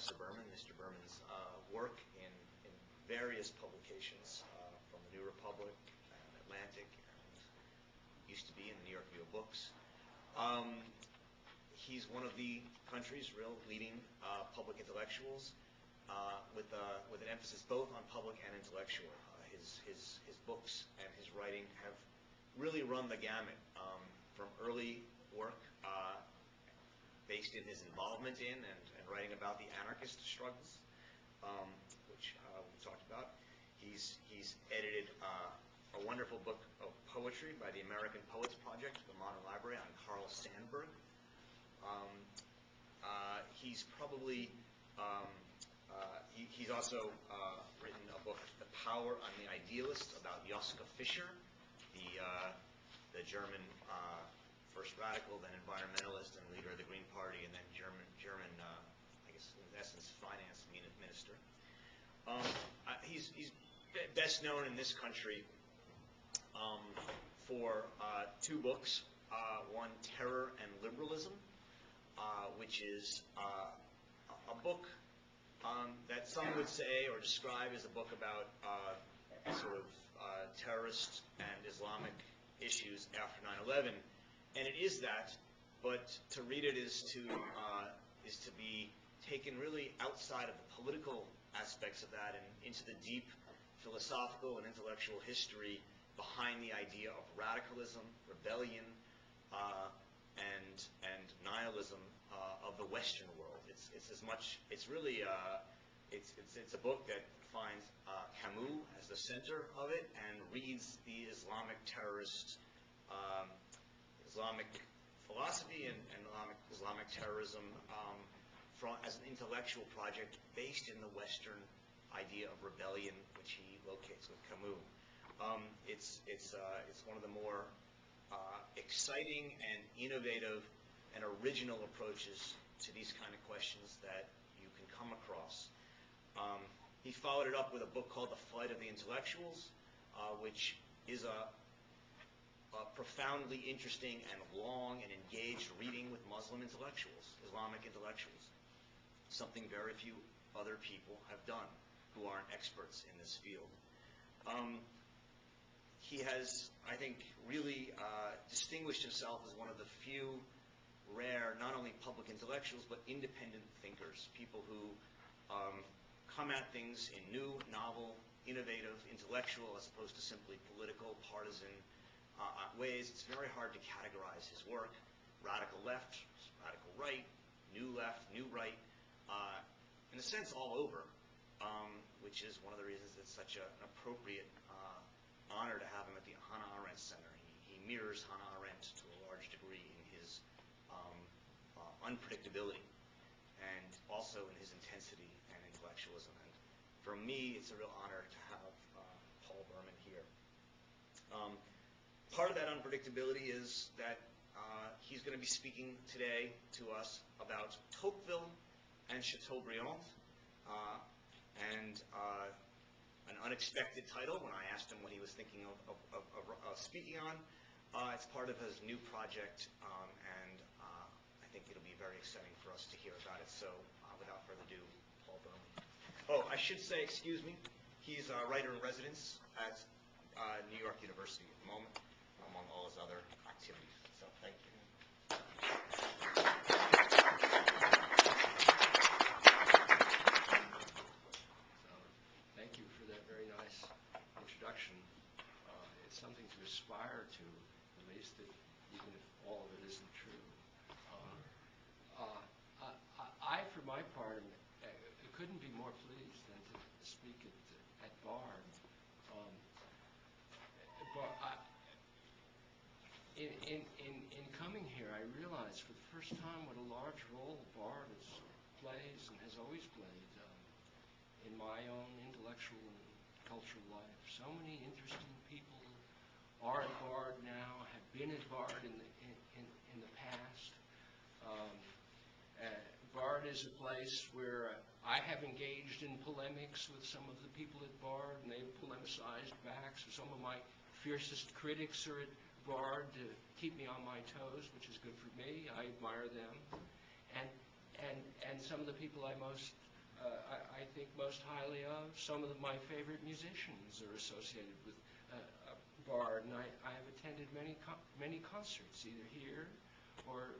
Professor Berman, Mr. Berman's work in various publications, from the New Republic and Atlantic, and used to be in the New York Review of Books. He's one of the country's real leading public intellectuals, with an emphasis both on public and intellectual. His books and his writing have really run the gamut, from early work based in his involvement in and writing about the anarchist struggles, which we talked about. He's edited a wonderful book of poetry by the American Poets Project, the Modern Library, on Carl Sandburg. He's probably he's also written a book, The Power on the Idealist, about Joschka Fischer, the German first radical, then environmentalist and leader of the Green Party, and then German I guess in essence finance minister. He's best known in this country for two books. One, Terror and Liberalism, which is a book that some would say or describe as a book about sort of terrorist and Islamic issues after 9/11, and it is that. But to read it is to be taken really outside of the political aspects of that and into the deep philosophical and intellectual history behind the idea of radicalism, rebellion, and nihilism of the Western world. It's really it's a book that finds Camus as the center of it and reads the Islamic terrorist, Islamic philosophy and Islamic terrorism as an intellectual project based in the Western idea of rebellion, which he locates with Camus. It's one of the more exciting and innovative and original approaches to these kind of questions that you can come across. He followed it up with a book called The Flight of the Intellectuals, which is a profoundly interesting and long and engaged reading with Muslim intellectuals, Islamic intellectuals, something very few other people have done who aren't experts in this field. He has, I think, really distinguished himself as one of the few rare, not only public intellectuals, but independent thinkers, people who come at things in new, novel, innovative, intellectual, as opposed to simply political, partisan ways. It's very hard to categorize his work. Radical left, radical right, new left, new right, in a sense all over, which is one of the reasons it's such an appropriate honor to have him at the Hannah Arendt Center. He mirrors Hannah Arendt to a large degree in his unpredictability and also in his intensity and intellectualism. And for me, it's a real honor to have Paul Berman here. Part of that unpredictability is that he's going to be speaking today to us about Toqueville and Chateaubriand, and an unexpected title when I asked him what he was thinking of speaking on. It's part of his new project, and I think it'll be very exciting for us to hear about it. So without further ado, Paul Berman. Oh, I should say, excuse me, he's a writer-in-residence at New York University at the moment, among all his other activities. So thank you. Thank you for that very nice introduction. It's something to aspire to, at least, even if all of it isn't true. I, for my part, couldn't be more pleased than to speak at Bard. In coming here, I realized for the first time what a large role Bard plays and has always played in my own intellectual and cultural life. So many interesting people are at Bard now, have been at Bard in the past. Bard is a place where I have engaged in polemics with some of the people at Bard, and they've polemicized back. So some of my fiercest critics are at Bard to keep me on my toes, which is good for me. I admire them. And some of the people I most I think most highly of. Some of my favorite musicians are associated with Bard, and I have attended many concerts, either here or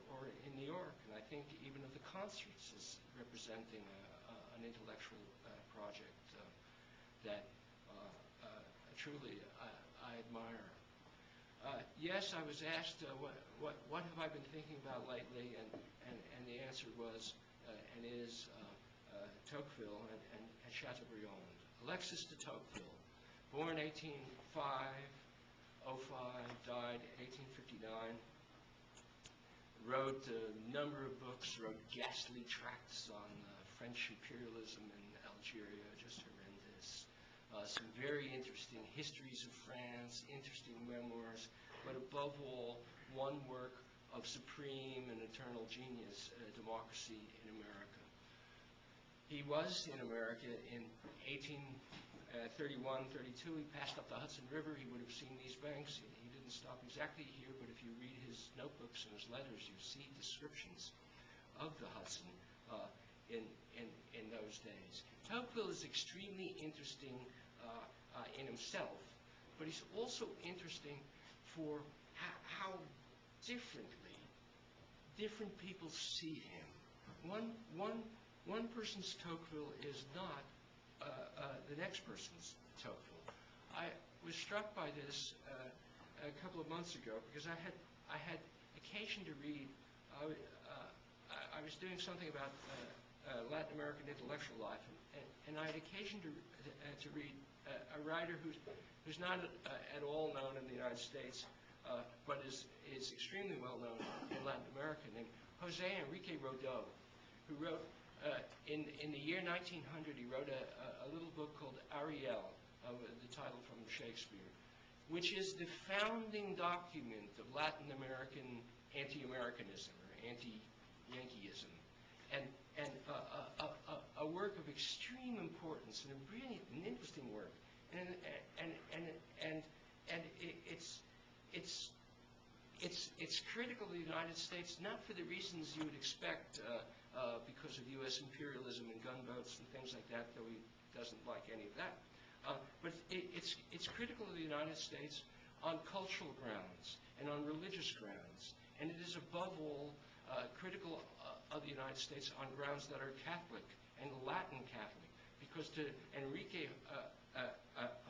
in New York, and I think even of the concerts as representing an intellectual project that truly I admire. Yes, I was asked what have I been thinking about lately, and the answer was and is Toqueville and Chateaubriand. Alexis De Tocqueville, born 1805, died 1859, wrote a number of books, wrote ghastly tracts on French imperialism in Algeria, just horrendous. Some very interesting histories of France, interesting memoirs, but above all, one work of supreme and eternal genius, Democracy in America. He was in America in 1831, 32. He passed up the Hudson River. He would have seen these banks. He didn't stop exactly here, but if you read his notebooks and his letters, you see descriptions of the Hudson in those days. Toqueville is extremely interesting in himself, but he's also interesting for how differently different people see him. One person's Toqueville is not the next person's Toqueville. I was struck by this a couple of months ago because I had occasion to read. I was doing something about Latin American intellectual life, and I had occasion to read a writer who's not at all known in the United States, but is extremely well known in Latin America, named Jose Enrique Rodó, who wrote in the year 1900. He wrote a little book called Ariel, the title from Shakespeare, which is the founding document of Latin American anti-Americanism or anti-Yankeeism, and a work of extreme importance and a brilliant and interesting work, and it's critical of the United States, not for the reasons you would expect because of U.S. imperialism and gunboats and things like that, though he doesn't like any of that. But it's critical of the United States on cultural grounds and on religious grounds, and it is above all critical of the United States on grounds that are Catholic and Latin Catholic, because to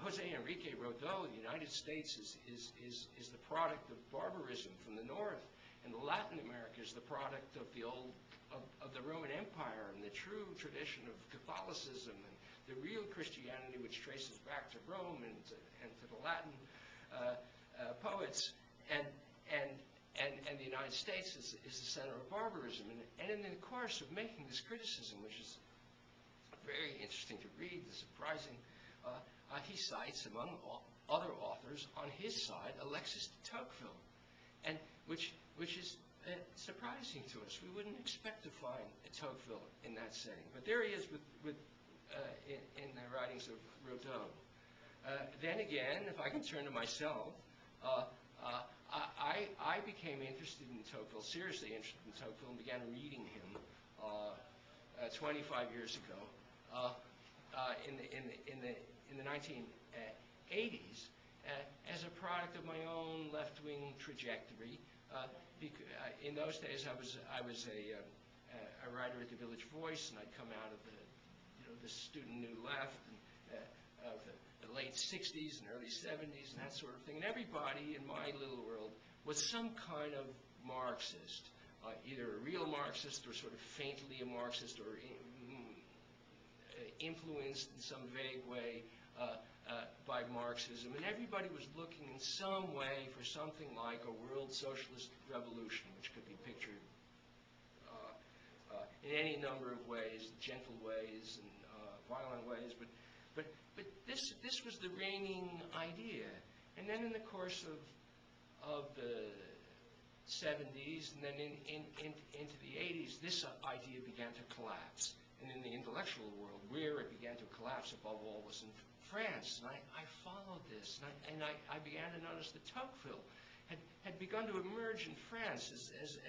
Jose Enrique Rodó, the United States is the product of barbarism from the north, and Latin America is the product of the Roman Empire and the true tradition of Catholicism and the real Christianity, which traces back to Rome and to the Latin poets, and the United States is the center of barbarism. And in the course of making this criticism, which is very interesting to read, surprising, he cites, among other authors, on his side, Alexis De Tocqueville, and which is surprising to us. We wouldn't expect to find Toqueville in that setting, but there he is in the writings of Rodó. Then again, if I can turn to myself, I became interested in Toqueville, seriously interested in Toqueville, and began reading him 25 years ago in the 1980s as a product of my own left-wing trajectory. In those days, I was a writer at the Village Voice, and I'd come out of the student New Left and of the late 60s and early 70s and that sort of thing. And everybody in my little world was some kind of Marxist, either a real Marxist or sort of faintly a Marxist, or influenced in some vague way by Marxism. And everybody was looking in some way for something like a world socialist revolution, which could be pictured in any number of ways, gentle ways and violent ways, but this was the reigning idea. And then in the course of the 70s and then into the 80s, this idea began to collapse. And in the intellectual world, where it began to collapse above all was in France. And I followed this, and I began to notice that Toqueville had begun to emerge in France as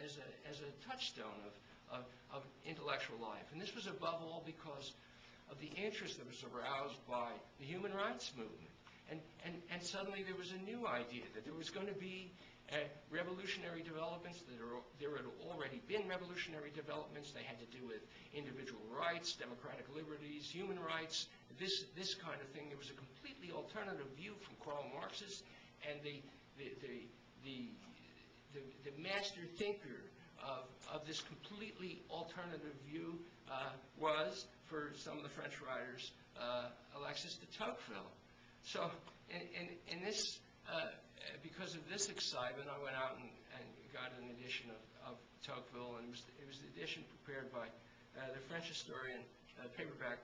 a touchstone of intellectual life. And this was above all because of the interest that was aroused by the human rights movement. And suddenly there was a new idea that there was going to be revolutionary developments. There had already been revolutionary developments. They had to do with individual rights, democratic liberties, human rights, this kind of thing. There was a completely alternative view from Karl Marx's, and the master thinker of this completely alternative view was, for some of the French writers, Alexis de Tocqueville. So, in this, because of this excitement, I went out and got an edition of Toqueville, and it was the edition prepared by the French historian, paperback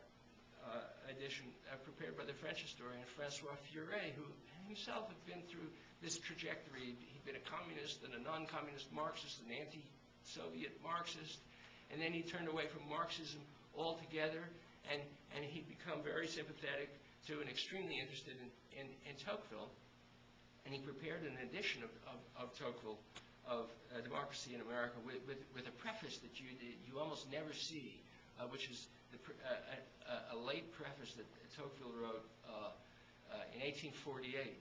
edition prepared by the French historian François Furet, who himself had been through this trajectory. He'd been a communist and a non-communist Marxist, an anti-Soviet Marxist, and then he turned away from Marxism altogether, and he'd become very sympathetic to and extremely interested in Toqueville, and he prepared an edition of Toqueville, of Democracy in America, with a preface that you almost never see, which is a late preface that Toqueville wrote in 1848.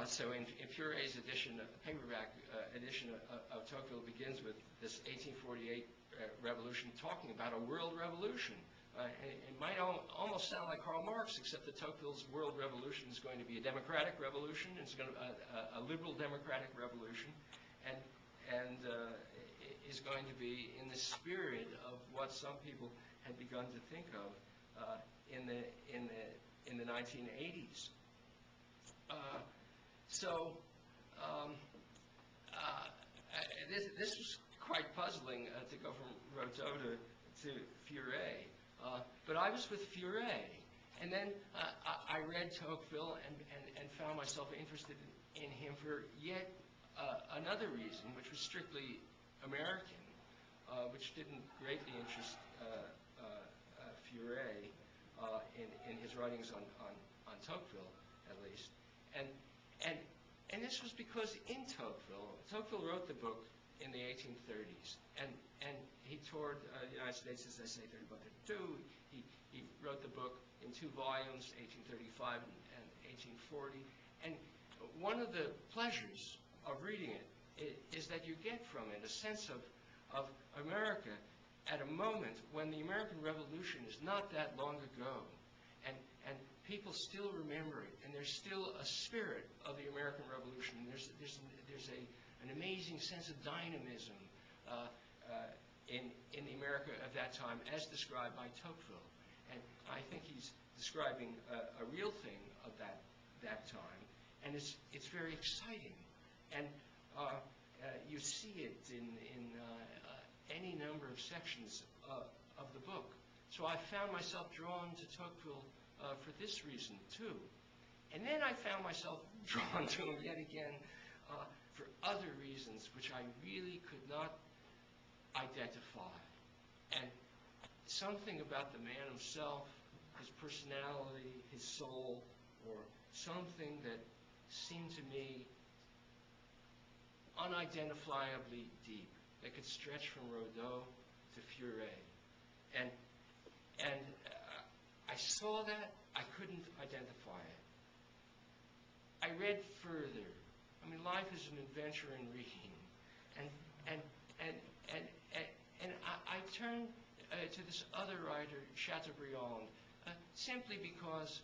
So in Furet's edition, paperback edition of Toqueville begins with this 1848 revolution, talking about a world revolution. It might almost sound like Karl Marx, except that Tocqueville's world revolution is going to be a democratic revolution. It's going to a liberal democratic revolution, and is going to be in the spirit of what some people had begun to think of in the 1980s. This was quite puzzling to go from Rousseau to Furet. But I was with Furet, and then I read Toqueville and found myself interested in him for yet another reason, which was strictly American, which didn't greatly interest Furet in his writings on Toqueville, at least. And this was because in Toqueville wrote the book in the 1830s, and he toured the United States, as I say, 31, 32. He wrote the book in 2 volumes, 1835 and 1840. And one of the pleasures of reading it is that you get from it a sense of America at a moment when the American Revolution is not that long ago, and people still remember it, and there's still a spirit of the American Revolution. There's an amazing sense of dynamism in the America of that time, as described by Toqueville. And I think he's describing a real thing of that time, and it's very exciting. And you see it in any number of sections of the book. So I found myself drawn to Toqueville for this reason, too. And then I found myself drawn to him yet again for other reasons which I really could not identify. And something about the man himself, his personality, his soul, or something that seemed to me unidentifiably deep, that could stretch from Rousseau to Furet. And I saw that, I couldn't identify it. I read further. I mean, life is an adventure in reading. And I turned to this other writer, Chateaubriand, simply because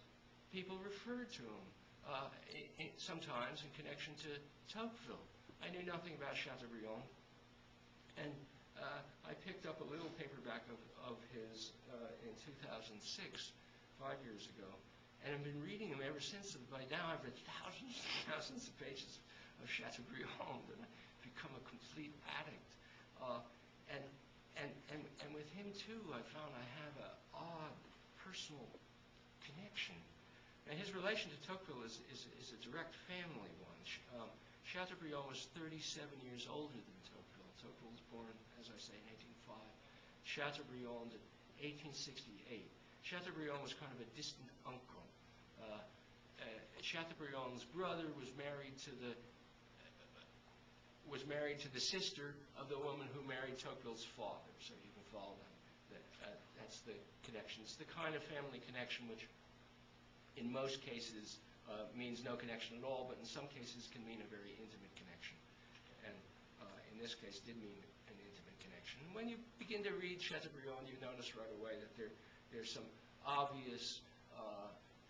people referred to him sometimes in connection to Toqueville. I knew nothing about Chateaubriand, and I picked up a little paperback of his in 2006, 5 years ago, and I've been reading him ever since. And by now I've read thousands and thousands of pages of Chateaubriand, and I've become a complete addict. And with him too, I found I have an odd personal connection. Now, his relation to Toqueville is a direct family one. Chateaubriand was 37 years older than Toqueville. Toqueville was born, as I say, in 1805. Chateaubriand in 1868. Chateaubriand was kind of a distant uncle. Chateaubriand's brother was married to the sister of the woman who married Toqueville's father. So you can follow that. That's the connection. It's the kind of family connection which, in most cases, means no connection at all, but in some cases can mean a very intimate connection. And in this case, did mean an intimate connection. And when you begin to read Chateaubriand, you notice right away that there's some obvious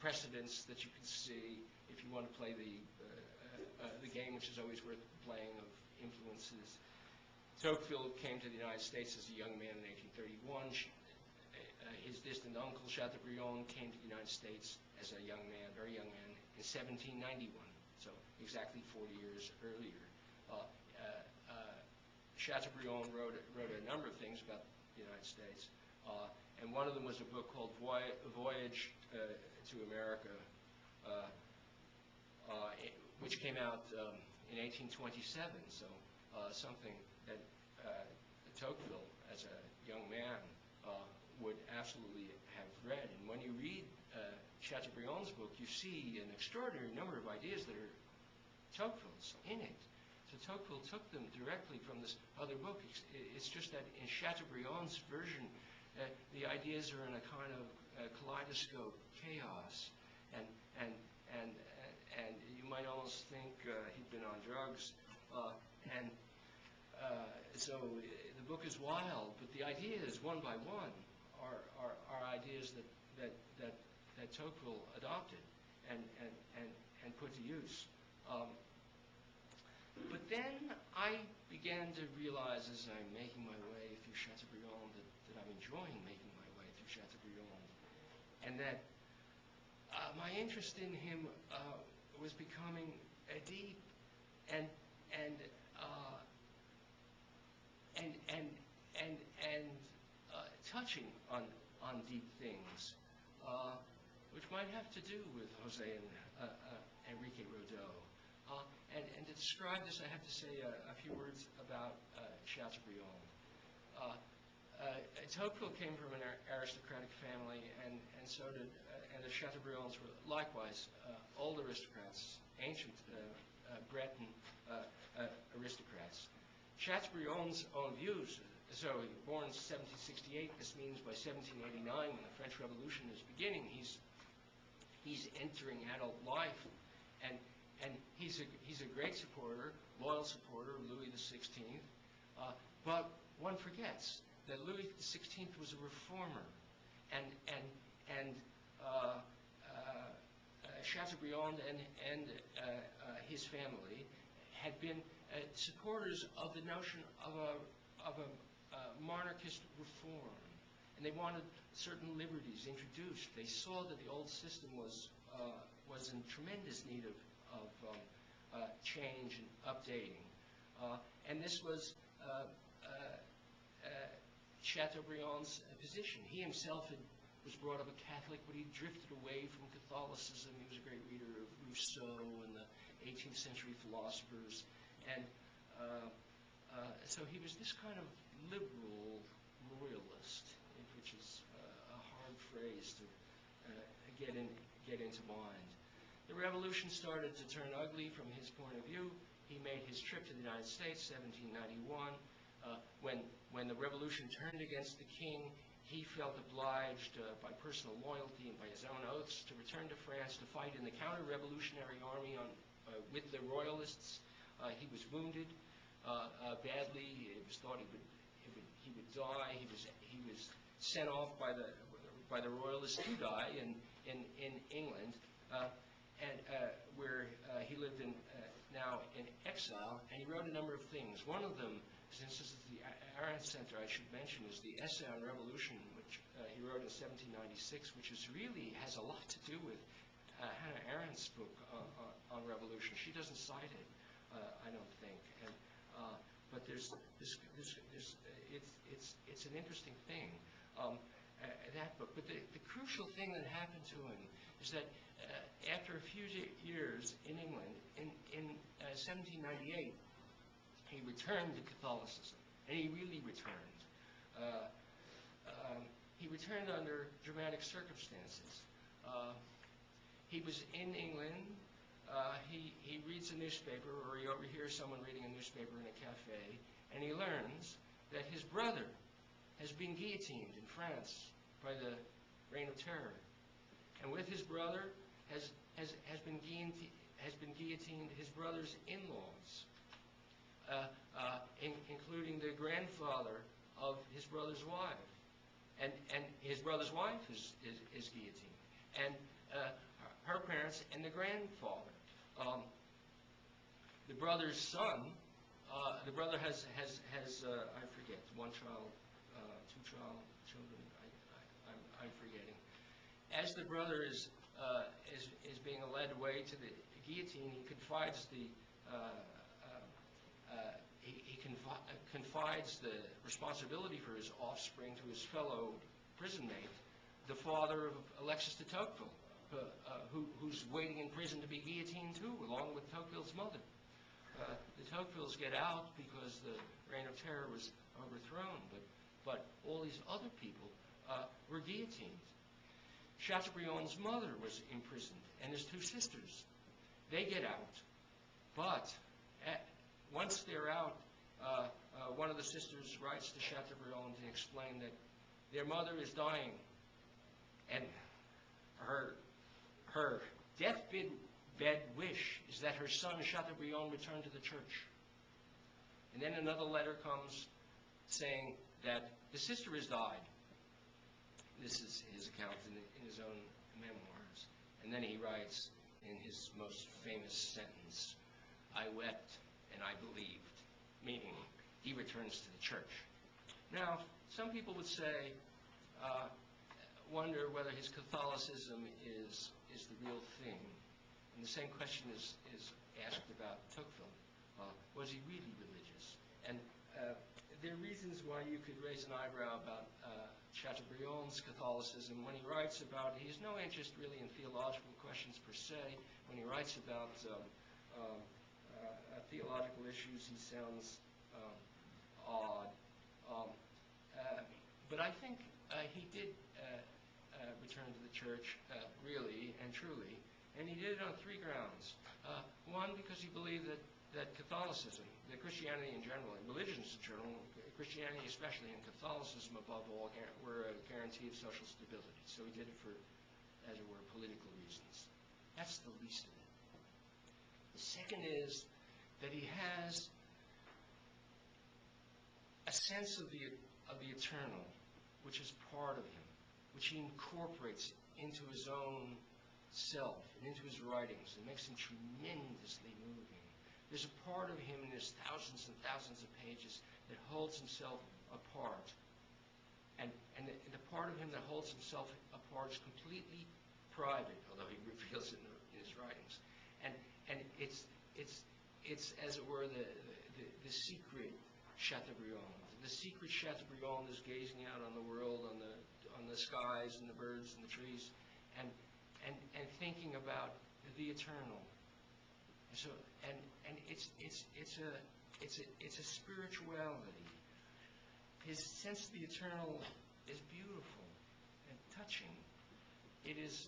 precedents that you can see if you want to play the game, which is always worth playing, of influences. Toqueville came to the United States as a young man in 1831. His distant uncle, Chateaubriand, came to the United States as a young man, very young man, in 1791, so exactly 40 years earlier. Chateaubriand wrote a number of things about the United States, and one of them was a book called Voyage to America, which came out in 1827, so something that Toqueville, as a young man, would absolutely have read. And when you read Chateaubriand's book, you see an extraordinary number of ideas that are Tocqueville's in it. So Toqueville took them directly from this other book. It's just that in Chateaubriand's version, the ideas are in a kind of kaleidoscope chaos, and you might almost think he'd been on drugs, so the book is wild, but the ideas, one by one, are ideas that Toqueville adopted and put to use. But then I began to realize, as I'm making my way through Chateaubriand, that I'm enjoying making my way through Chateaubriand, and that my interest in him was becoming deep and touching on deep things, which might have to do with Jose and Enrique Rodeau. And to describe this, I have to say a few words about Chateaubriand. Toqueville came from an aristocratic family, and so did, and the Chateaubriands were likewise old aristocrats, ancient Breton aristocrats. Chateaubriand's own views, so he was born in 1768, this means by 1789, when the French Revolution is beginning, he's entering adult life, and he's a great supporter, loyal supporter of Louis XVI, but one forgets that Louis XVI was a reformer, and Chateaubriand and his family had been supporters of the notion of a monarchist reform, and they wanted certain liberties introduced. They saw that the old system was in tremendous need of change and updating, and this was Chateaubriand's position. He himself was brought up a Catholic, but he drifted away from Catholicism. He was a great reader of Rousseau and the 18th century philosophers, and so he was this kind of liberal royalist, which is a hard phrase to get into mind. The revolution started to turn ugly from his point of view. He made his trip to the United States, 1791. When the revolution turned against the king, he felt obliged by personal loyalty and by his own oaths to return to France to fight in the counter-revolutionary army with the royalists. He was wounded badly. It was thought he would die. He was sent off by the royalists to die in England, where he lived now in exile, and he wrote a number of things. One of them, since this is the Arendt Center, I should mention, is the Essay on Revolution, which he wrote in 1796, which has a lot to do with Hannah Arendt's book on revolution. She doesn't cite it, I don't think, but there's it's an interesting thing, that book. But the crucial thing that happened to him is that after a few years in England, in 1798, he returned to Catholicism, and he really returned. He returned under dramatic circumstances. He was in England. He reads a newspaper, or he overhears someone reading a newspaper in a cafe, and he learns that his brother has been guillotined in France by the Reign of Terror, and with his brother has been guillotined his brother's in-laws, including the grandfather of his brother's wife, and his brother's wife is guillotined, and her parents and the grandfather. The brother's son, the brother has I forget, one child, two children. I'm forgetting. As the brother is being led away to the guillotine, he confides confides the responsibility for his offspring to his fellow prison mate, the father of Alexis De Tocqueville, who's waiting in prison to be guillotined too, along with Toqueville's mother. The Toquevilles get out because the Reign of Terror was overthrown, but all these other people were guillotined. Chateaubriand's mother was imprisoned, and his two sisters. They get out, but once they're out, one of the sisters writes to Chateaubriand to explain that their mother is dying, and her deathbed wish is that her son Chateaubriand return to the church. And then another letter comes saying that the sister has died. This is his account in his own memoirs. And then he writes in his most famous sentence, "I wept and I believed," meaning he returns to the church. Now, some people would say, wonder whether his Catholicism is the real thing. And the same question is asked about Toqueville. Was he really religious? And there are reasons why you could raise an eyebrow about Chateaubriand's Catholicism. When he writes about, he has no interest really in theological questions per se. When he writes about theological issues, he sounds odd. But I think he did return to the church really and truly, and he did it on three grounds. One, because he believed that Catholicism, that Christianity in general, and religions in general, Christianity especially and Catholicism above all, were a guarantee of social stability. So he did it for, as it were, political reasons. That's the least of it. The second is that he has a sense of the eternal, which is part of him, which he incorporates into his own self and into his writings, and makes him tremendously moving. There's a part of him in his thousands and thousands of pages that holds himself apart. And the part of him that holds himself apart is completely private, although he reveals it in his writings. And it's as it were the secret Chateaubriand. The secret Chateaubriand is gazing out on the world, on the skies and the birds and the trees, and thinking about the eternal. So it's a spirituality. His sense of the eternal is beautiful and touching. It's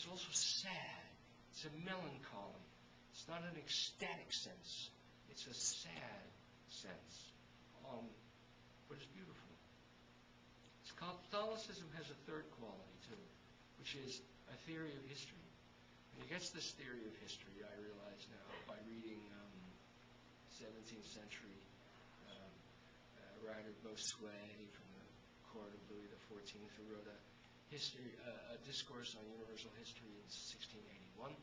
also sad. It's a melancholy. It's not an ecstatic sense. It's a sad sense. But it's beautiful. Catholicism has a third quality to it, which is a theory of history. And he gets this theory of history, I realize now, by reading 17th century writer Bossuet from the court of Louis XIV, who wrote a discourse on universal history in 1681,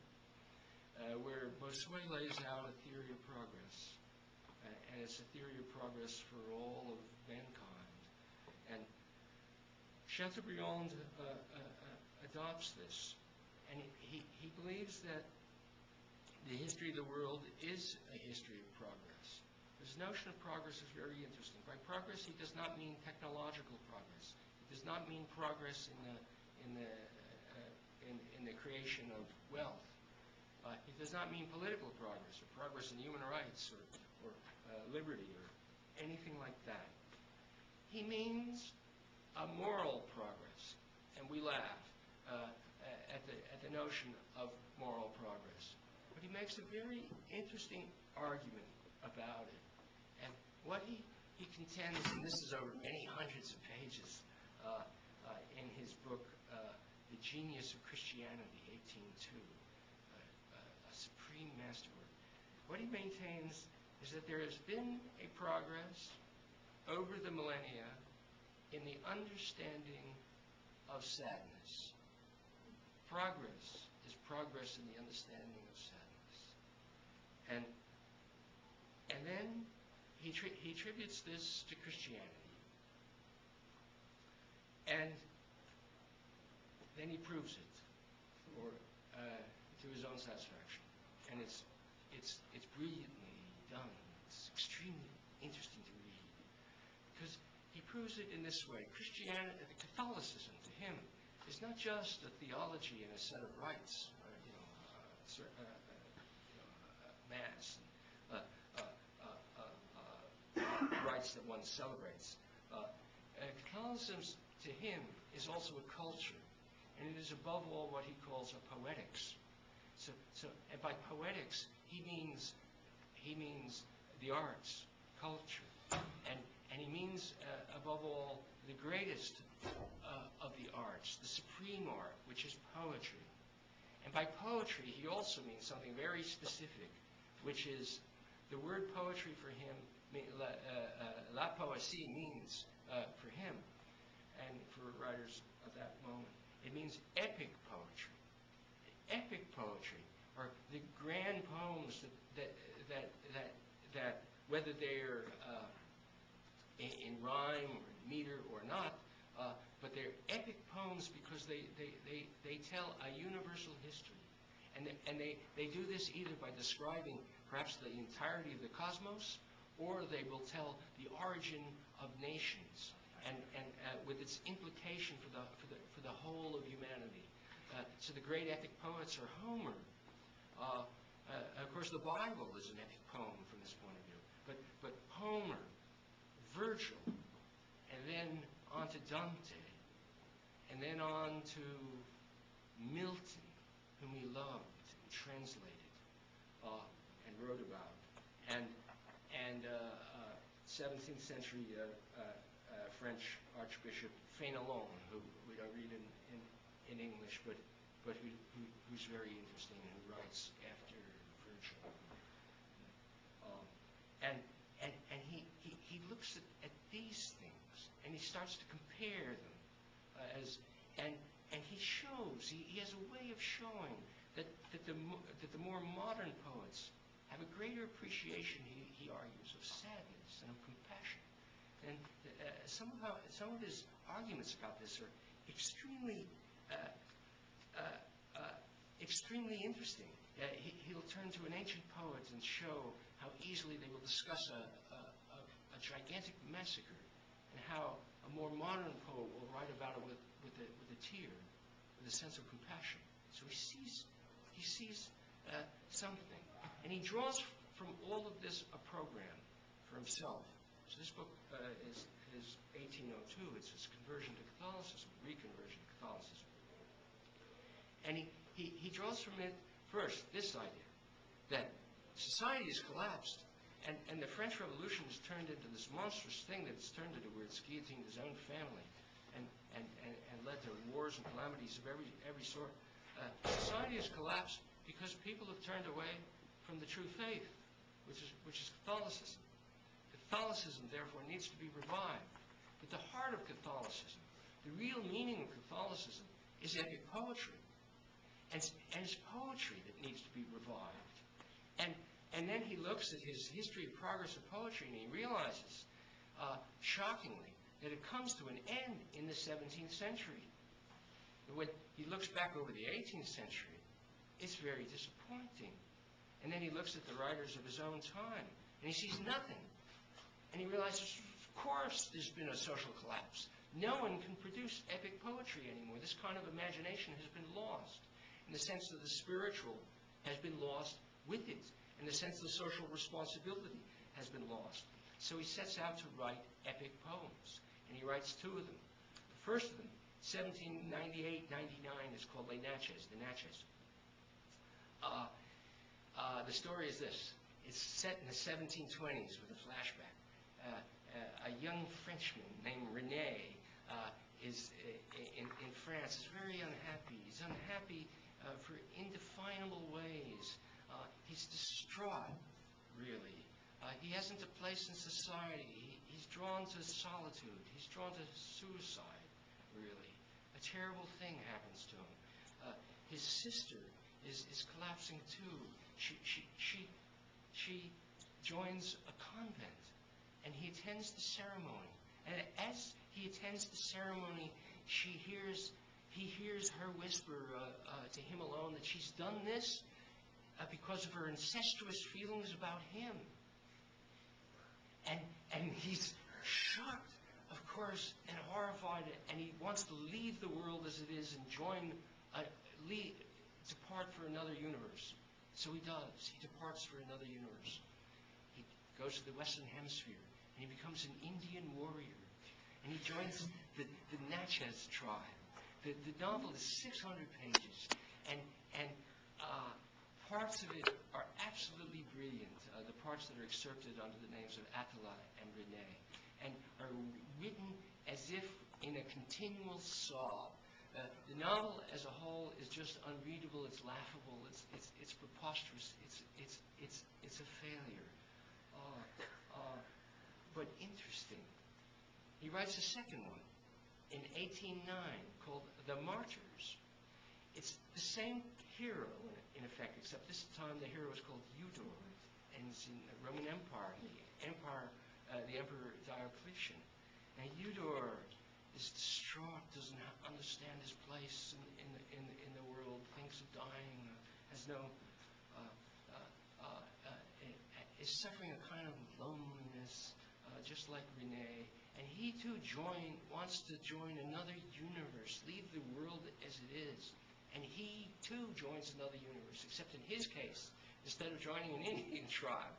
where Bossuet lays out a theory of progress. And it's a theory of progress for all of mankind. And Chateaubriand adopts this, and he believes that the history of the world is a history of progress. This notion of progress is very interesting. By progress, he does not mean technological progress. It does not mean progress in the creation of wealth. It does not mean political progress or progress in human rights or liberty or anything like that. He means a moral progress, and we laugh at the notion of moral progress. But he makes a very interesting argument about it. And what he contends, and this is over many hundreds of pages, Genius of Christianity, 1802, a supreme masterwork. What he maintains is that there has been a progress over the millennia in the understanding of sadness. Progress is progress in the understanding of sadness. And then he attributes this to Christianity. And then he proves it, or to his own satisfaction. And it's brilliantly done. It's extremely interesting to read. Because he proves it in this way. Christianity, Catholicism to him, is not just a theology and a set of rites, mass, rites that one celebrates. Catholicism to him is also a culture, and it is above all what he calls a poetics. And by poetics, he means the arts, culture, and he means above all the greatest of the arts, the supreme art, which is poetry. And by poetry, he also means something very specific, which is the word poetry for him, la poésie means for him, and for writers of that moment, it means epic poetry. Epic poetry, or the grand poems that whether they're in rhyme or in meter or not, but they're epic poems because they tell a universal history, and they do this either by describing perhaps the entirety of the cosmos, or they will tell the origin of nations, and with its implication for the whole of humanity. So the great epic poets are Homer. Of course, the Bible is an epic poem from this point of view. But Homer, Virgil, and then on to Dante, and then on to Milton, whom he loved and translated and wrote about, and 17th century French Archbishop Fénelon, who we don't read in English, but who's very interesting and who writes after Virgil. And he looks at these things and he starts to compare them and he shows, he has a way of showing that the more modern poets have a greater appreciation, he argues, of sadness and of compassion. And some of his arguments about this are extremely interesting. He'll turn to an ancient poet and show how easily they will discuss a gigantic massacre, and how a more modern poet will write about it with a tear, with a sense of compassion. So he sees something, and he draws from all of this a program for himself. So this book is 1802. It's his conversion to Catholicism, reconversion to Catholicism. And he draws from it, first, this idea, that society has collapsed, and the French Revolution has turned into this monstrous thing that it's turned into, where it's guillotined his own family, and led to wars and calamities of every sort. Society has collapsed because people have turned away from the true faith, which is Catholicism. Catholicism, therefore, needs to be revived. But the heart of Catholicism, the real meaning of Catholicism, is epic poetry. And it's poetry that needs to be revived. And then he looks at his history of progress of poetry, and he realizes, shockingly, that it comes to an end in the 17th century. When he looks back over the 18th century, it's very disappointing. And then he looks at the writers of his own time, and he sees nothing. And he realizes, of course, there's been a social collapse. No one can produce epic poetry anymore. This kind of imagination has been lost. In the sense that the spiritual has been lost with it. In the sense that social responsibility has been lost. So he sets out to write epic poems. And he writes two of them. The first of them, 1798-99, is called Les Natchez, the Natchez. The story is this. It's set in the 1720s with a flashback. A young Frenchman named René is in France is very unhappy. He's unhappy for indefinable ways. He's distraught, really. He hasn't a place in society. He's drawn to solitude. He's drawn to suicide, really. A terrible thing happens to him. His sister is collapsing too. She joins a convent, and he attends the ceremony. And as he attends the ceremony, he hears her whisper to him alone that she's done this because of her incestuous feelings about him. And he's shocked, of course, and horrified, and he wants to leave the world as it is and depart for another universe. So he does. He departs for another universe. He goes to the Western Hemisphere, and he becomes an Indian warrior. And he joins the Natchez tribe. The novel is 600 pages, and parts of it are absolutely brilliant. The parts that are excerpted under the names of Attila and Renee, and are written as if in a continual sob. The novel as a whole is just unreadable. It's laughable. It's preposterous. It's a failure. But interesting. He writes a second one in 1809 called The Martyrs. It's the same hero, in effect, except this time the hero is called Eudor, and it's in the Roman Empire, the Emperor Diocletian. And Eudor is distraught, doesn't understand his place in the world, thinks of dying, is suffering a kind of loneliness, just like Renee. And he too wants to join another universe, leave the world as it is. And he too joins another universe, except in his case, instead of joining an Indian tribe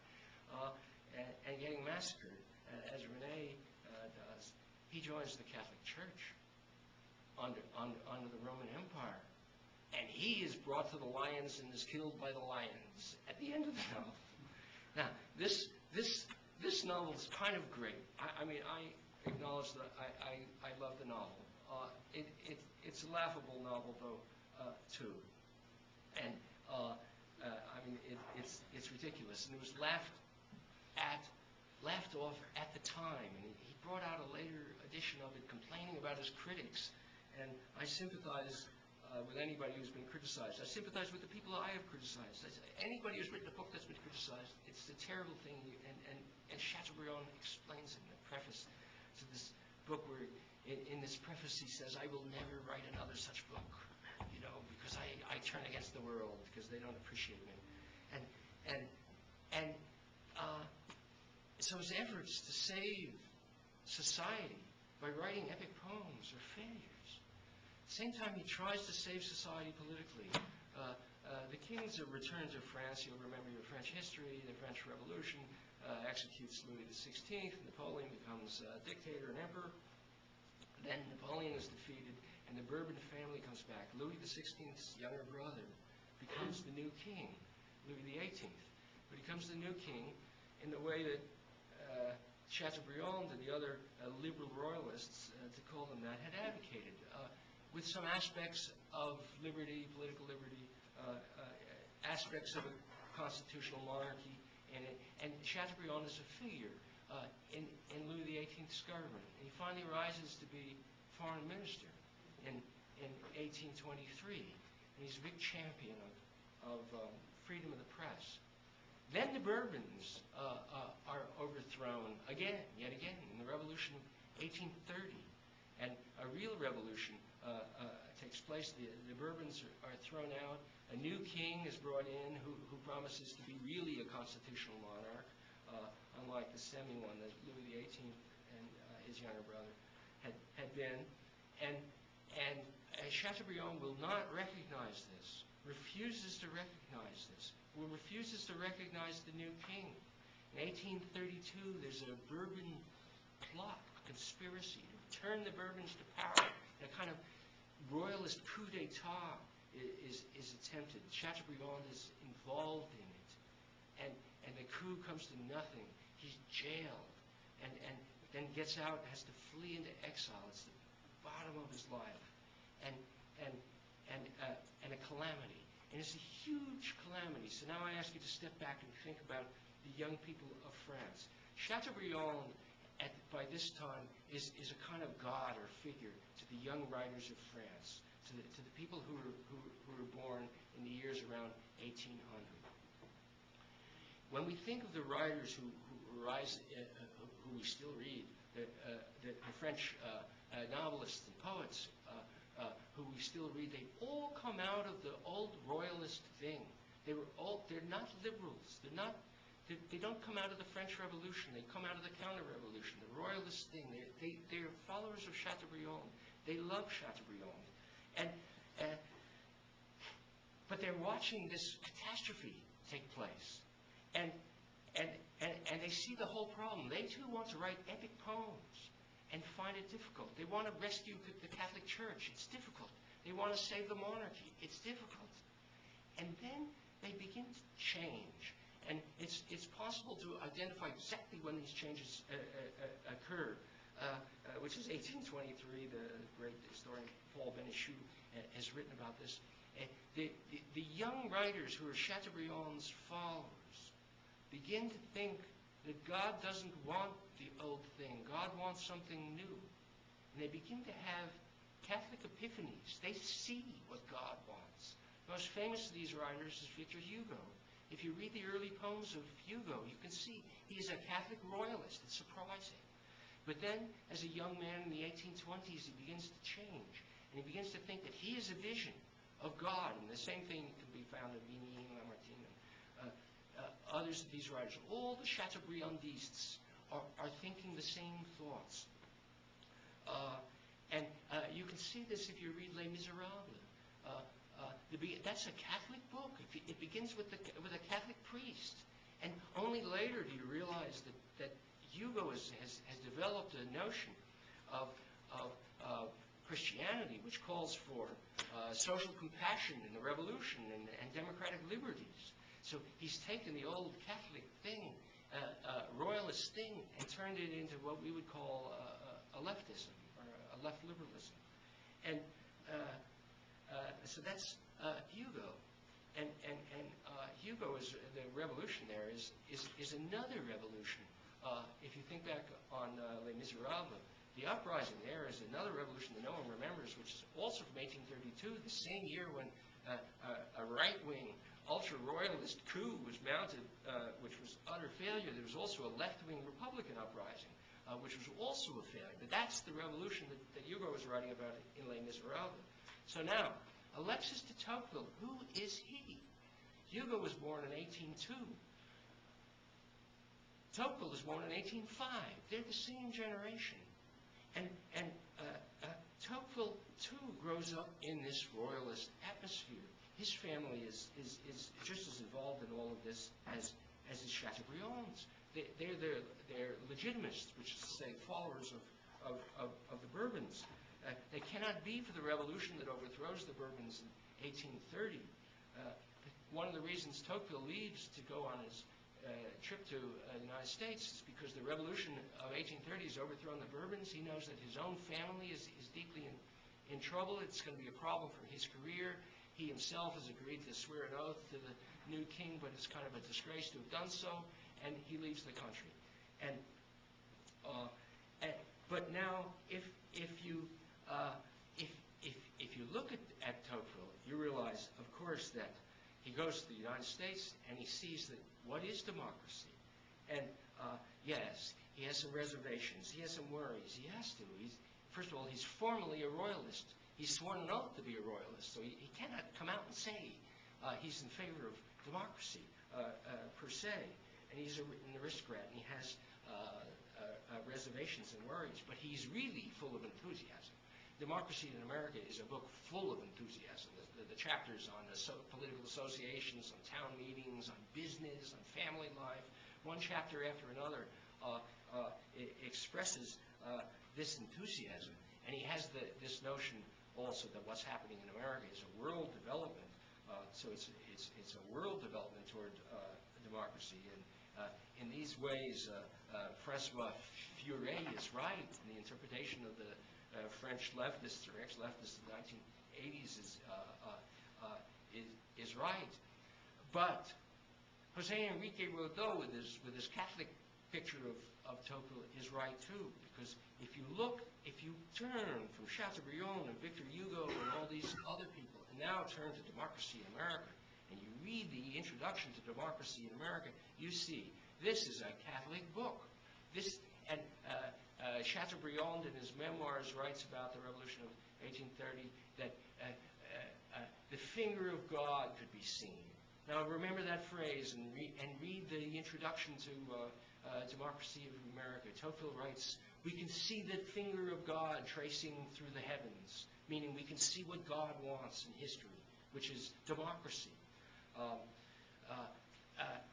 and getting massacred, as Renee does, he joins the Catholic Church under the Roman Empire. And he is brought to the lions and is killed by the lions at the end of the novel. Now, this novel is kind of great. I mean, I acknowledge that I love the novel. It's a laughable novel, though, too. And I mean, it's ridiculous. And it was laughed off at the time. And he brought out a later edition of it, complaining about his critics. And I sympathize with anybody who's been criticized. I sympathize with the people I have criticized. Anybody who's written a book that's been criticized, it's a terrible thing. And Chateaubriand explains it in the preface to this book, where in this preface he says, "I will never write another such book, because I turn against the world because they don't appreciate me." And so his efforts to save society by writing epic poems are failures. At the same time, he tries to save society politically. The kings are returned to France. You'll remember your French history. The French Revolution executes Louis XVI. Napoleon becomes dictator and emperor. Then Napoleon is defeated, and the Bourbon family comes back. Louis XVI's younger brother becomes the new king, Louis XVIII. But he becomes the new king in the way that Chateaubriand and the other liberal royalists, to call them that, had advocated, with some aspects of liberty, political liberty, aspects of a constitutional monarchy, and Chateaubriand is a figure in Louis XVIII's government. And he finally rises to be foreign minister in 1823. And he's a big champion of freedom of the press. Then the Bourbons are overthrown yet again, in the Revolution of 1830. And a real revolution takes place. The Bourbons are thrown out. A new king is brought in who promises to be really a constitutional monarch, unlike the semi-one that Louis XVIII and his younger brother had been. And Chateaubriand will not recognize this, refuses to recognize this, refuses to recognize the new king. In 1832, there's a Bourbon plot, a conspiracy to turn the Bourbons to power. A kind of royalist coup d'etat is attempted. Chateaubriand is involved in it. And the coup comes to nothing. He's jailed and then gets out and has to flee into exile. It's the bottom of his life. and a calamity. And it's a huge calamity. So now I ask you to step back and think about the young people of France. Chateaubriand, by this time, is a kind of god or figure to the young writers of France, to the people who were born in the years around 1800. When we think of the writers who we still read, the French novelists and poets who we still read, they all come out of the old royalist thing. They're not liberals. They don't come out of the French Revolution. They come out of the counter-revolution, the royalist thing. They're followers of Chateaubriand. They love Chateaubriand, but they're watching this catastrophe take place, and they see the whole problem. They too want to write epic poems and find it difficult. They want to rescue the Catholic Church. It's difficult. They want to save the monarchy. It's difficult. And then they begin to change. And it's possible to identify exactly when these changes occur, which is 1823. The great historian Paul Benichou has written about this. The young writers who are Chateaubriand's followers begin to think that God doesn't want the old thing. God wants something new. And they begin to have Catholic epiphanies. They see what God wants. The most famous of these writers is Victor Hugo. If you read the early poems of Hugo, you can see he is a Catholic royalist. It's surprising. But then, as a young man in the 1820s, he begins to change. And he begins to think that he is a vision of God. And the same thing can be found in Vigny and Lamartine. Others of these writers, all the Chateaubriandists are thinking the same thoughts. You can see this if you read Les Miserables. That's a Catholic book. It begins with a Catholic priest. And only later do you realize that Hugo has developed a notion of Christianity which calls for social compassion in the revolution and democratic liberties. So he's taken the old Catholic thing, royalist thing, and turned it into what we would call a leftism or a left liberalism. And so that's Hugo. And Hugo is the revolution there is another revolution. If you think back on Les Miserables, the uprising there is another revolution that no one remembers, which is also from 1832, the same year when a right-wing ultra-royalist coup was mounted, which was utter failure. There was also a left-wing Republican uprising, which was also a failure. But that's the revolution that Hugo was writing about in Les Miserables. So now, Alexis de Tocqueville, who is he? Hugo was born in 1802. Tocqueville was born in 1805. They're the same generation. And Tocqueville, too, grows up in this royalist atmosphere. His family is just as involved in all of this as is Chateaubriand's. They're legitimists, which is to say followers of the Bourbons. They cannot be for the revolution that overthrows the Bourbons in 1830. One of the reasons Tocqueville leaves to go on his trip to the United States is because the revolution of 1830 has overthrown the Bourbons. He knows that his own family is deeply in trouble. It's going to be a problem for his career. He himself has agreed to swear an oath to the new king, but it's kind of a disgrace to have done so, and he leaves the country. But now, if you look at Tocqueville, you realize, of course, that he goes to the United States and he sees that what is democracy, and yes, he has some reservations, he has some worries, he has to. First of all, he's formally a royalist. He's sworn an oath to be a royalist, so he cannot come out and say he's in favor of democracy per se. And he's an aristocrat, and he has reservations and worries, but he's really full of enthusiasm. Democracy in America is a book full of enthusiasm. The chapters on political associations, on town meetings, on business, on family life, one chapter after another expresses this enthusiasm. And he has this notion also that what's happening in America is a world development. So it's a world development toward democracy. And in these ways, Francois Furet is right in the interpretation of French leftists or ex-leftists in the 1980s is right. But Jose Enrique Rodó, with his Catholic picture of Toqueville, is right too. Because if you turn from Chateaubriand and Victor Hugo and all these other people, and now turn to Democracy in America, and you read the introduction to Democracy in America, you see this is a Catholic book. Chateaubriand in his Memoirs writes about the Revolution of 1830 that the finger of God could be seen. Now remember that phrase and read the introduction to Democracy of America. Toqueville writes, "We can see the finger of God tracing through the heavens," meaning we can see what God wants in history, which is democracy.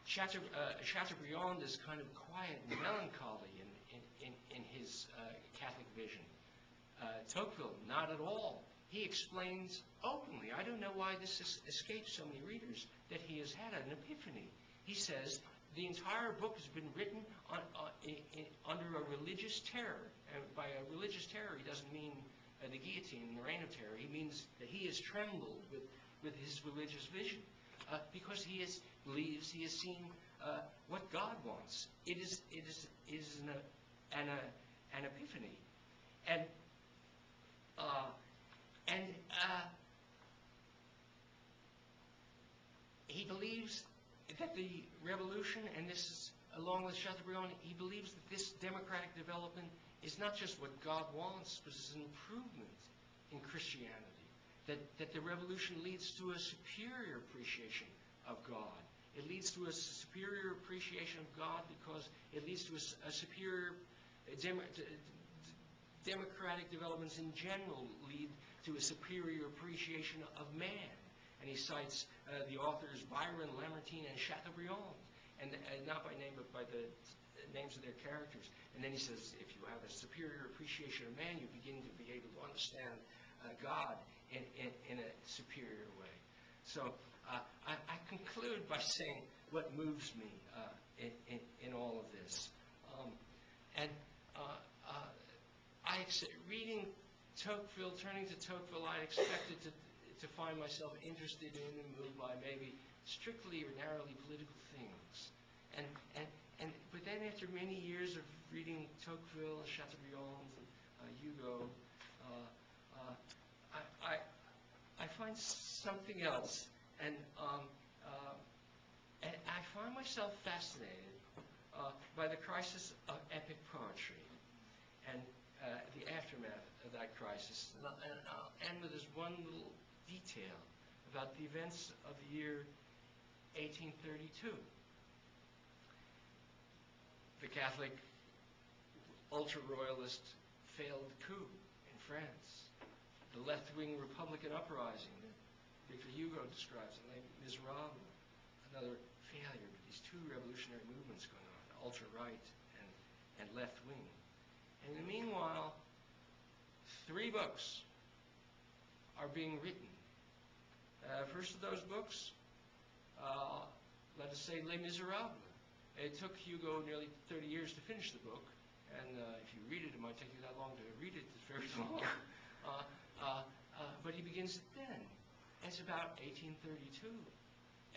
Chateaubriand is kind of quiet and melancholy in his Catholic vision. Toqueville, not at all. He explains openly, I don't know why this escapes so many readers, that he has had an epiphany. He says the entire book has been written under a religious terror. And by a religious terror, he doesn't mean the guillotine, the reign of terror. He means that he has trembled with his religious vision because he believes he has seen what God wants. It is an epiphany. And he believes that the revolution, and this is along with Chateaubriand, he believes that this democratic development is not just what God wants, but it's an improvement in Christianity. That the revolution leads to a superior appreciation of God. It leads to a superior appreciation of God because it leads to a superior democratic developments in general lead to a superior appreciation of man. And he cites the authors Byron, Lamartine, and Chateaubriand, and not by name, but by the names of their characters. And then he says, if you have a superior appreciation of man, you begin to be able to understand God in a superior way. So I conclude by saying what moves me in all of this. Reading Toqueville, turning to Toqueville, I expected to find myself interested in and moved by maybe strictly or narrowly political things. But then after many years of reading Toqueville, Chateaubriand, and Hugo, I find something else, and I find myself fascinated by the crisis of epic poetry and the aftermath of that crisis. And I'll end with this one little detail about the events of the year 1832. The Catholic ultra-royalist failed coup in France. The left-wing Republican uprising that Victor Hugo describes in Les Miserables, another failure. But these two revolutionary movements going on, ultra-right and left-wing. And in the meanwhile, 3 books are being written. First of those books, let us say Les Miserables. It took Hugo nearly 30 years to finish the book, and if you read it, it might take you that long to read it. It's very long. But he begins it then. And it's about 1832.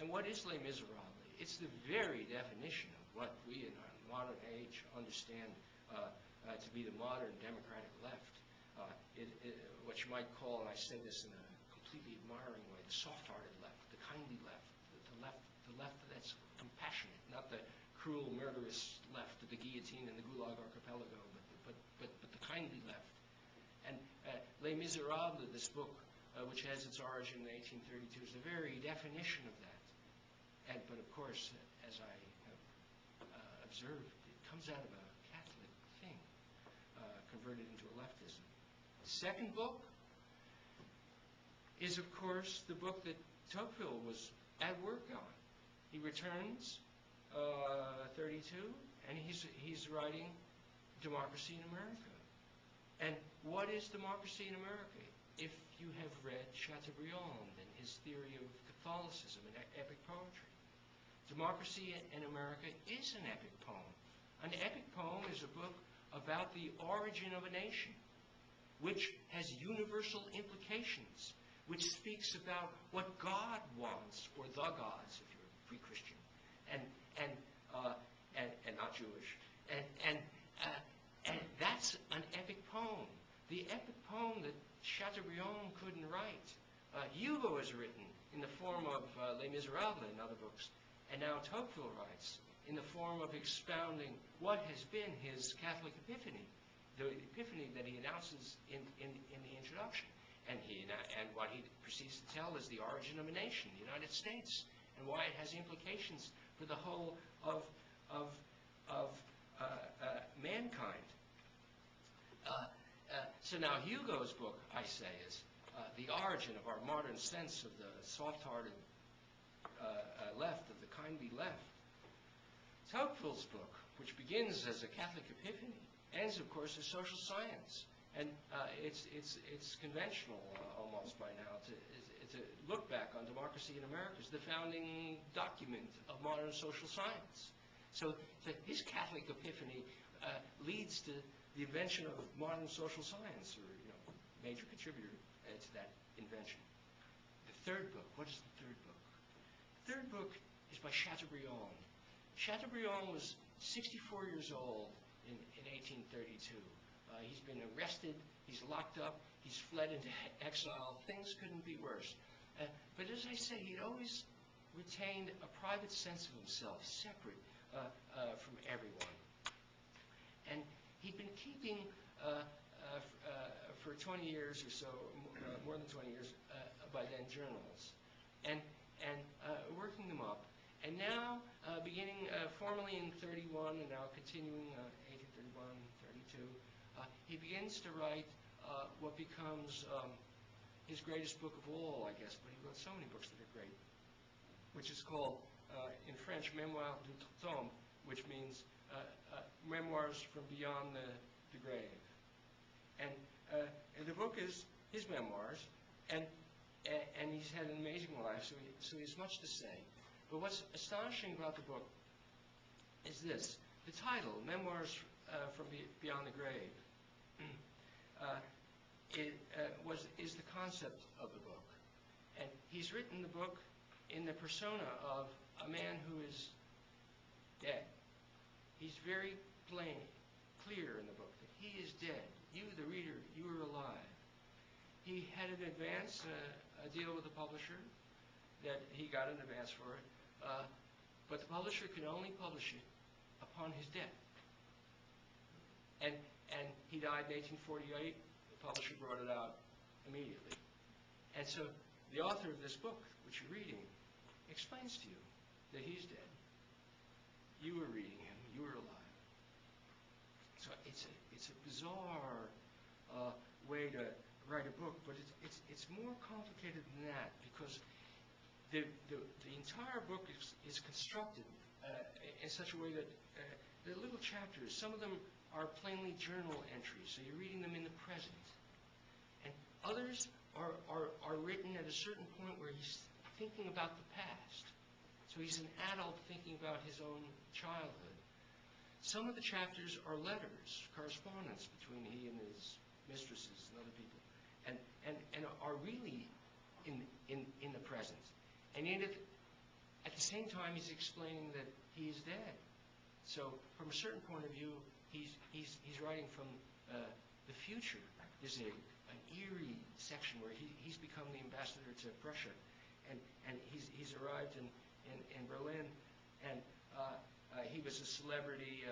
And what is Les Miserables? It's the very definition of what we in our modern age understand to be the modern democratic left. What you might call, and I say this in a completely admiring way, the soft-hearted left, the kindly left, the left that's compassionate, not the cruel, murderous left of the guillotine and the Gulag Archipelago, but the kindly left. And Les Miserables, this book, which has its origin in 1832, is the very definition of that. But of course, as I have observed, it comes out of a Catholic thing, converted into a leftism. The second book is, of course, the book that Toqueville was at work on. He returns, 32, and he's writing Democracy in America. And what is Democracy in America? If you have read Chateaubriand and his theory of Catholicism and epic poetry, Democracy in America is an epic poem. An epic poem is a book about the origin of a nation. which has universal implications, which speaks about what God wants, or the gods, if you're a pre-Christian, and not Jewish, and that's an epic poem. The epic poem that Chateaubriand couldn't write. Hugo has written in the form of Les Miserables and other books, and now Toqueville writes in the form of expounding what has been his Catholic epiphany, the epiphany that he announces in the introduction, and what he proceeds to tell is the origin of a nation, the United States, and why it has implications for the whole of mankind. So now Hugo's book, I say, is the origin of our modern sense of the soft-hearted left, of the kindly left. Toqueville's book, which begins as a Catholic epiphany, ends, of course, as social science. And it's conventional almost by now to look back on Democracy in America as the founding document of modern social science. So his Catholic epiphany leads to the invention of modern social science, or major contributor to that invention. The third book, what is the third book? The third book is by Chateaubriand. Chateaubriand was 64 years old in 1832. He's been arrested, he's locked up, he's fled into exile. Things couldn't be worse. But as I say, he'd always retained a private sense of himself, separate from everyone. And he'd been keeping, for 20 years or so, more than 20 years, by then journals, and working them up. And now, beginning formally in 31 and now continuing 1831, 32, he begins to write what becomes his greatest book of all, I guess, but he wrote so many books that are great, which is called, in French, Memoirs d'Outre-Tombe, which means Memoirs from Beyond the Grave. And the book is his memoirs, and he's had an amazing life, so he has much to say. But what's astonishing about the book is this. The title, Memoirs from Beyond the Grave, is the concept of the book. And he's written the book in the persona of a man who is dead. He's very clear in the book that he is dead. You, the reader, you are alive. He had an advance, a deal with the publisher, that he got an advance for it, but the publisher could only publish it upon his death. And he died in 1848. The publisher brought it out immediately. And so the author of this book, which you're reading, explains to you that he's dead. You were reading him. You were alive. So it's a bizarre way to write a book, but it's more complicated than that, because the entire book is constructed in such a way that the little chapters, some of them are plainly journal entries, so you're reading them in the present. And others are written at a certain point where he's thinking about the past. So he's an adult thinking about his own childhood. Some of the chapters are letters, correspondence between he and his mistresses and other people, and are really in the present. And yet at the same time, he's explaining that he is dead. So from a certain point of view, he's writing from the future. There's an eerie section where he's become the ambassador to Prussia, and he's arrived in Berlin, and he was a celebrity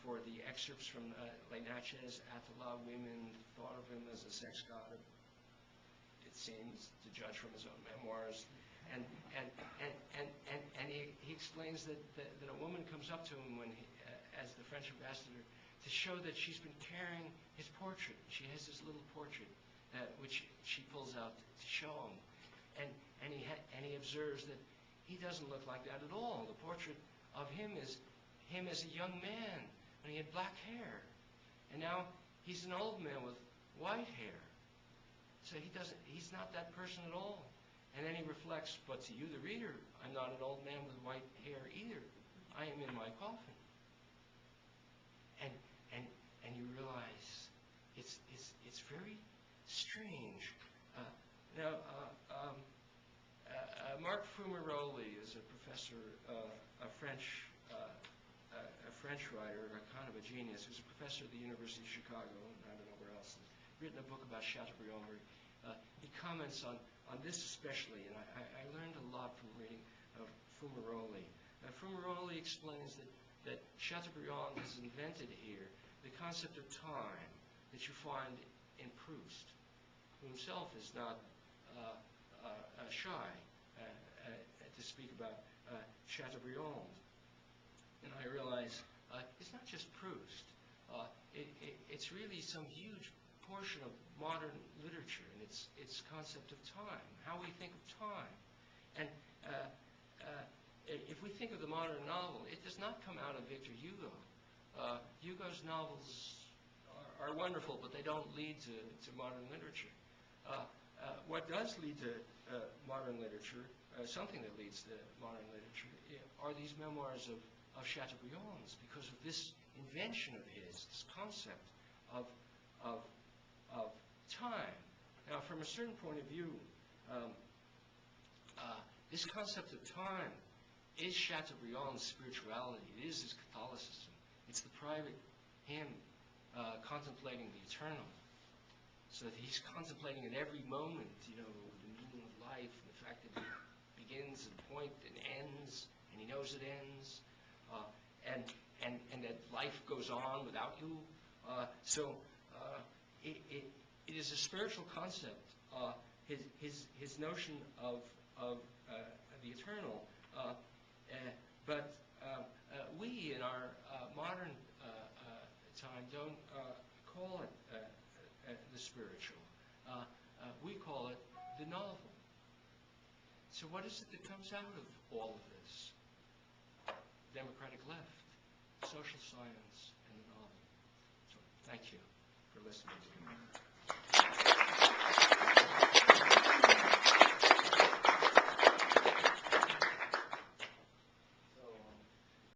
for the excerpts from Lenache's Atala. Women thought of him as a sex god, it seems, to judge from his own memoirs. And he explains that a woman comes up to him as the French ambassador to show that she's been carrying his portrait. She has this little portrait which she pulls out to show him, and he observes that he doesn't look like that at all. The portrait of him is him as a young man when he had black hair, and now he's an old man with white hair. So he's not that person at all. And then he reflects, but to you, the reader, I'm not an old man with white hair either. I am in my coffin. And you realize it's very strange. Marc Fumaroli is a professor, a French writer, a kind of a genius, who's a professor at the University of Chicago, and I don't know where else, has written a book about Chateaubriand. He comments on this especially, and I learned a lot from reading Fumaroli. Fumaroli explains that Chateaubriand has invented here the concept of time that you find in Proust, who himself is not shy to speak about Chateaubriand. And I realize it's not just Proust. It's really some huge portion of modern literature and its concept of time, how we think of time. And if we think of the modern novel, it does not come out of Victor Hugo. Hugo's novels are wonderful, but they don't lead to modern literature. What does lead to modern literature, something that leads to modern literature, are these memoirs of Chateaubriand's, because of this invention of his, this concept of time. Now, from a certain point of view, this concept of time is Chateaubriand's spirituality. It is his Catholicism. It's the private him contemplating the eternal. So that he's contemplating at every moment, the meaning of life, and the fact that it begins at a point and ends, and he knows it ends, and that life goes on without you. It is a spiritual concept. His notion of the eternal, but we in our modern time don't call it the spiritual. We call it the novel. So what is it that comes out of all of this? Democratic left, social science, and the novel. So thank you for listening to me.